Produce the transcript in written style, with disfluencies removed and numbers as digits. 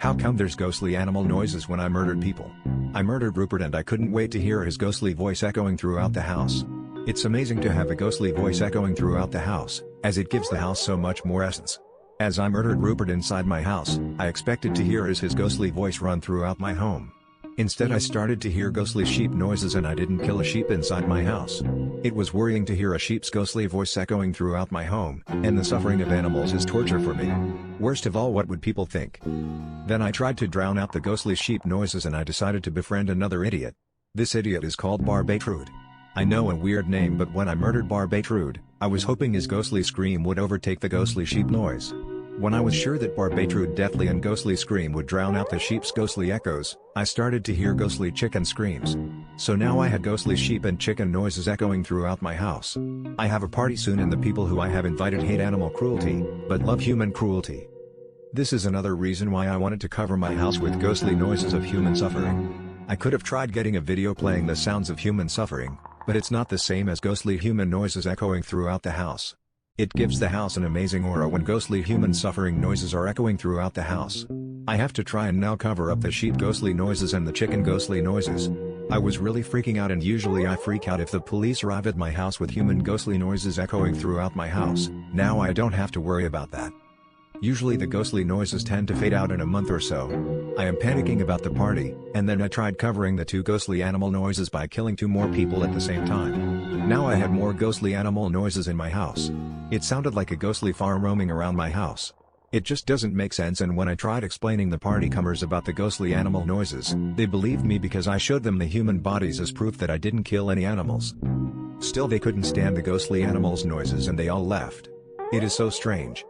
How come there's ghostly animal noises when I murdered people? I murdered Rupert and I couldn't wait to hear his ghostly voice echoing throughout the house. It's amazing to have a ghostly voice echoing throughout the house, as it gives the house so much more essence. As I murdered Rupert inside my house, I expected to hear his ghostly voice run throughout my home. Instead I started to hear ghostly sheep noises and I didn't kill a sheep inside my house. It was worrying to hear a sheep's ghostly voice echoing throughout my home, and the suffering of animals is torture for me. Worst of all, what would people think? Then I tried to drown out the ghostly sheep noises and I decided to befriend another idiot. This idiot is called Barbatrude. I know a weird name, but when I murdered Barbatrude, I was hoping his ghostly scream would overtake the ghostly sheep noise. When I was sure that Barbatrude deathly and ghostly scream would drown out the sheep's ghostly echoes, I started to hear ghostly chicken screams. So now I had ghostly sheep and chicken noises echoing throughout my house. I have a party soon and the people who I have invited hate animal cruelty, but love human cruelty. This is another reason why I wanted to cover my house with ghostly noises of human suffering. I could have tried getting a video playing the sounds of human suffering, but it's not the same as ghostly human noises echoing throughout the house. It gives the house an amazing aura when ghostly human suffering noises are echoing throughout the house. I have to try and now cover up the sheep ghostly noises and the chicken ghostly noises. I was really freaking out, and usually I freak out if the police arrive at my house with human ghostly noises echoing throughout my house. Now I don't have to worry about that. Usually the ghostly noises tend to fade out in a month or so. I am panicking about the party, and then I tried covering the two ghostly animal noises by killing 2 more people at the same time. Now I had more ghostly animal noises in my house. It sounded like a ghostly farm roaming around my house. It just doesn't make sense, and when I tried explaining the partycomers about the ghostly animal noises, they believed me because I showed them the human bodies as proof that I didn't kill any animals. Still they couldn't stand the ghostly animals noises and they all left. It is so strange.